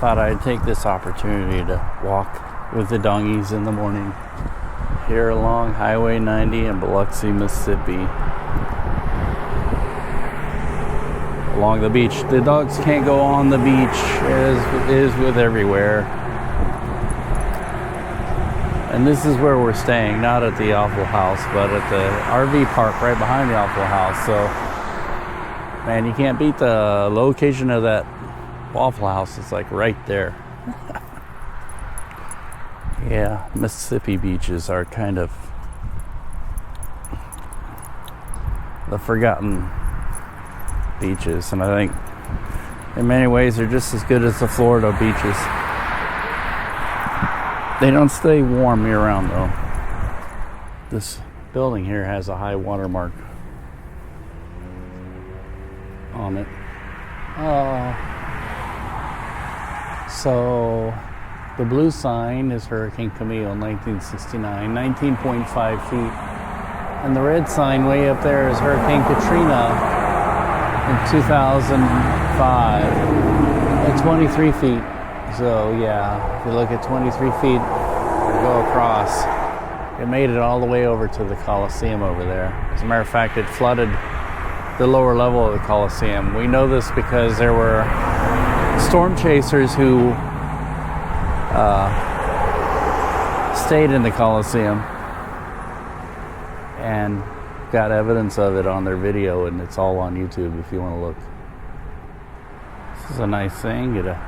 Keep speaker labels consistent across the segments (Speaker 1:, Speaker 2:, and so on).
Speaker 1: thought I'd take this opportunity to walk with the dongies in the morning here along Highway 90 in Biloxi, Mississippi. Along the beach. The dogs can't go on the beach, as is with everywhere. And this is where we're staying, not at the Waffle House, but at the RV park right behind the Waffle House. So, man, you can't beat the location of that Waffle House. It's like right there. Yeah, Mississippi beaches are kind of the forgotten beaches, and I think in many ways they're just as good as the Florida beaches. They don't stay warm year round though. This building here has a high water mark on it. So the blue sign is Hurricane Camille 1969, 19.5 feet. And the red sign way up there is Hurricane Katrina in 2005 at 23 feet. So yeah, if you look at 23 feet, go across, it made it all the way over to the Coliseum over there. As a matter of fact, it flooded the lower level of the Coliseum. We know this because there were storm chasers who stayed in the Coliseum and got evidence of it on their video, and it's all on YouTube if you want to look. This is a nice thing. Get a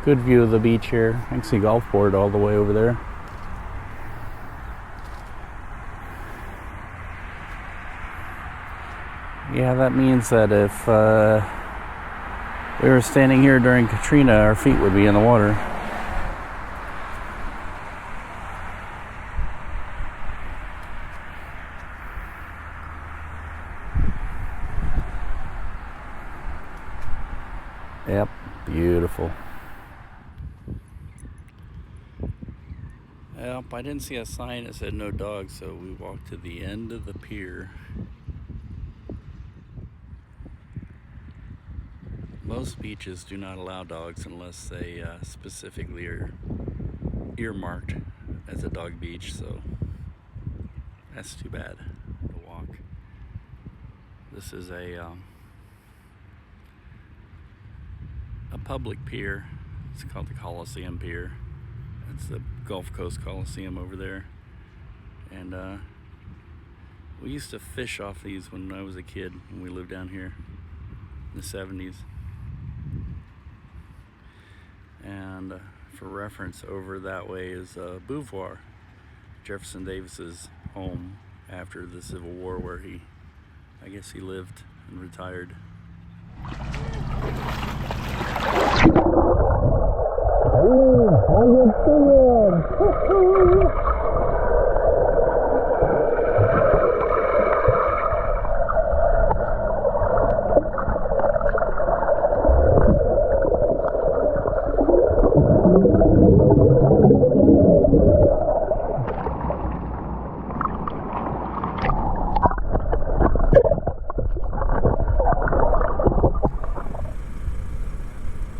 Speaker 1: good view of the beach here. I can see golf board all the way over there. Yeah, that means that if we were standing here during Katrina, our feet would be in the water. Yep, beautiful. Yep, I didn't see a sign that said no dogs, so we walked to the end of the pier. Most beaches do not allow dogs unless they specifically are earmarked as a dog beach, so that's too bad to walk. This is a public pier. It's called the Coliseum Pier. It's the Gulf Coast Coliseum over there. And we used to fish off these when I was a kid, when we lived down here in the 70s. And for reference, over that way is Beauvoir, Jefferson Davis's home after the Civil War, where I guess he lived and retired.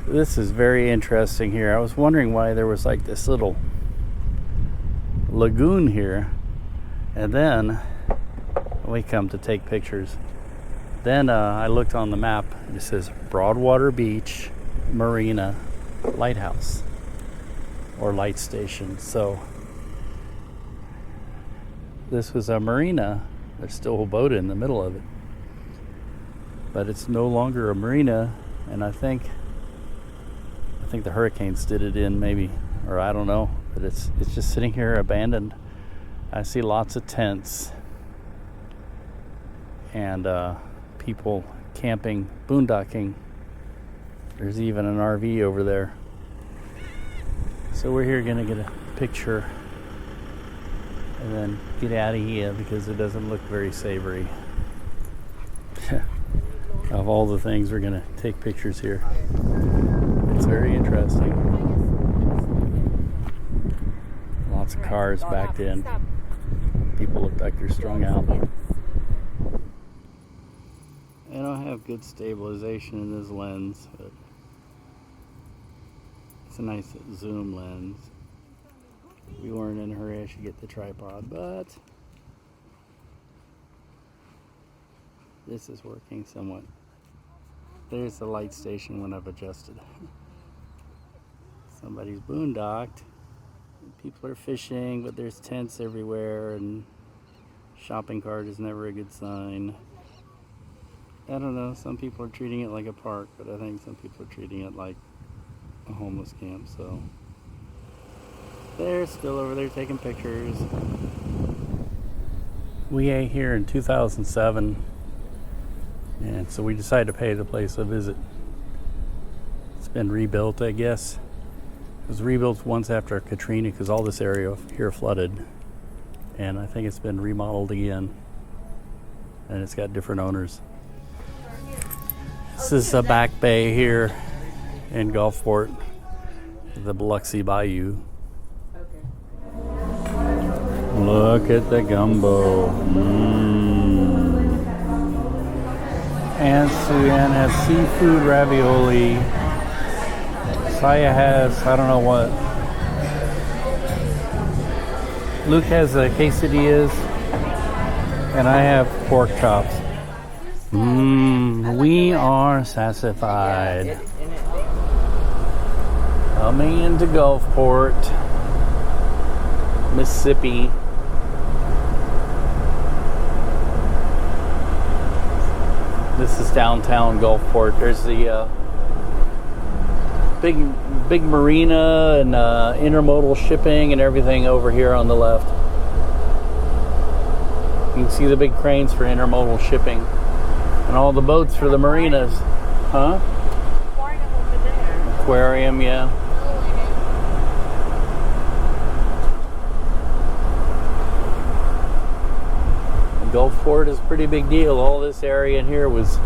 Speaker 1: This is very interesting here. I was wondering why there was like this little lagoon here, and then we come to take pictures. Then I looked on the map, and it says Broadwater Beach Marina Lighthouse or light station. So this was a marina. There's still a boat in the middle of it, but it's no longer a marina, and I think the hurricanes did it in, maybe, or I don't know, but it's just sitting here abandoned. I see lots of tents and people camping, boondocking. There's even an RV over there. So we're here gonna get a picture and then get out of here because it doesn't look very savory. Of all the things, we're gonna take pictures here. It's very interesting. Lots of cars backed in. People look like they're strung out. I don't have good stabilization in this lens, but It's a nice zoom lens. We weren't in a hurry. I should get the tripod, but this is working somewhat. There's the light station when I've adjusted. Somebody's boondocked. People are fishing, but there's tents everywhere, and shopping cart is never a good sign. I don't know, some people are treating it like a park, but I think some people are treating it like a homeless camp, so they're still over there taking pictures. We ate here in 2007, and so we decided to pay the place a visit. It's been rebuilt, I guess. It was rebuilt once after Katrina because all this area here flooded, and I think it's been remodeled again, and it's got different owners. This is the back bay here in Gulfport, the Biloxi Bayou. Look at the gumbo. Aunt Sue-Ann has seafood ravioli. Saya has, I don't know what. Luke has the quesadillas, and I have pork chops. We are satisfied. Coming into Gulfport, Mississippi. This is downtown Gulfport. There's the big marina and intermodal shipping and everything over here on the left. You can see the big cranes for intermodal shipping and all the boats for the marinas. Huh?
Speaker 2: Aquarium over there.
Speaker 1: Aquarium, yeah. Gulfport is a pretty big deal. All this area in here was,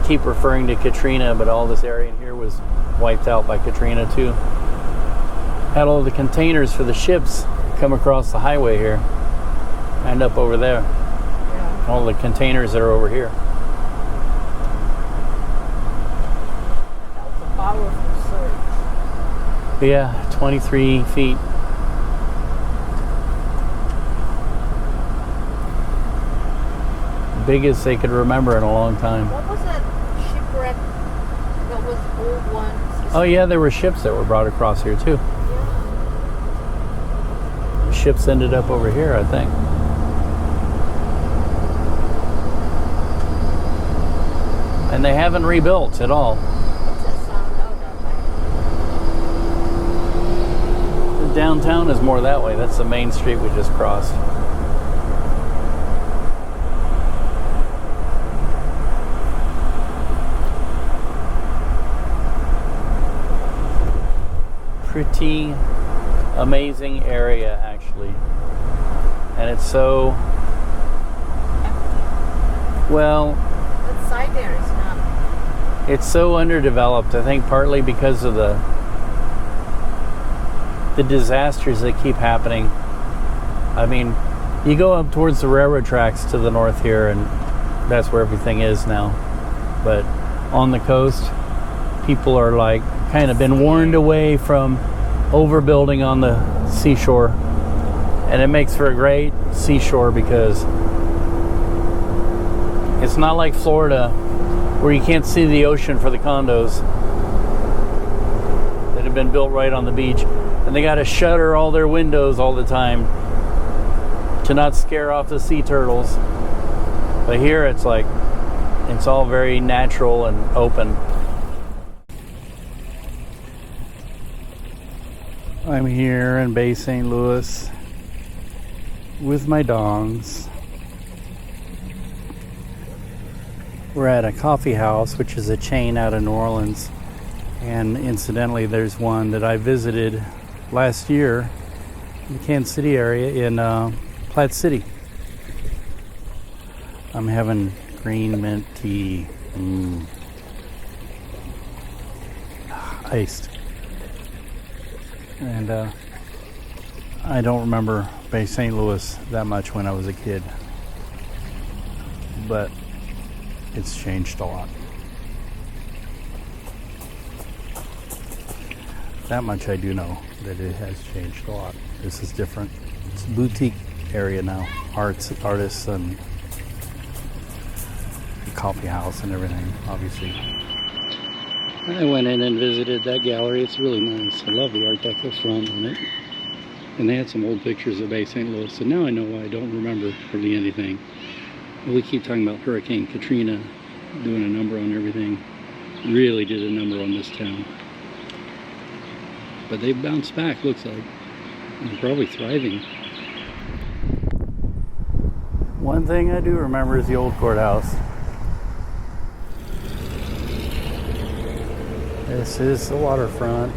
Speaker 1: keep referring to Katrina, but all this area in here was wiped out by Katrina too. Had all the containers for the ships come across the highway here, end up over there. Yeah. All the containers that are over here.
Speaker 2: That was a powerful surge.
Speaker 1: Yeah, 23 feet. Biggest they could remember in a long time.
Speaker 2: What was that shipwreck that was old one?
Speaker 1: Oh yeah, there were ships that were brought across here too.
Speaker 2: Yeah.
Speaker 1: The ships ended up over here, I think. And they haven't rebuilt at all.
Speaker 2: What's that sound out of?
Speaker 1: The downtown is more that way. That's the main street we just crossed. Pretty amazing area, actually. And it's so, well,
Speaker 2: That side there is not.
Speaker 1: it's so underdeveloped. I think partly because of the disasters that keep happening. I mean, you go up towards the railroad tracks to the north here, and that's where everything is now. But on the coast, people are like kind of been warned away from overbuilding on the seashore, and it makes for a great seashore because it's not like Florida where you can't see the ocean for the condos that have been built right on the beach, and they got to shutter all their windows all the time to not scare off the sea turtles. But here it's like it's all very natural and open. I'm here in Bay St. Louis with my dogs. We're at a coffee house, which is a chain out of New Orleans. And incidentally, there's one that I visited last year in the Kansas City area in Platte City. I'm having green mint tea. Iced. And I don't remember Bay St. Louis that much when I was a kid, but it's changed a lot. That much I do know, that it has changed a lot. This is different. It's a boutique area now. Artists and the coffee house and everything, obviously. I went in and visited that gallery. It's really nice. I love the Art Deco front on it. And they had some old pictures of Bay St. Louis, and now I know why I don't remember hardly anything. We keep talking about Hurricane Katrina doing a number on everything. Really did a number on this town. But they've bounced back, looks like. And they're probably thriving. One thing I do remember is the old courthouse. This is the waterfront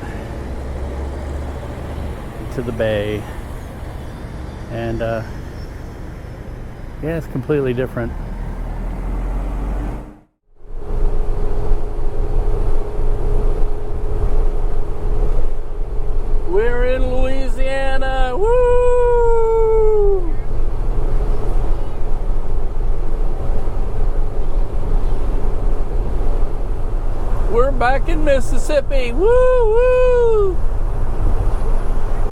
Speaker 1: to the bay. And yeah, it's completely different. We're in Louisiana. Woo! We're back in Mississippi. Woo woo!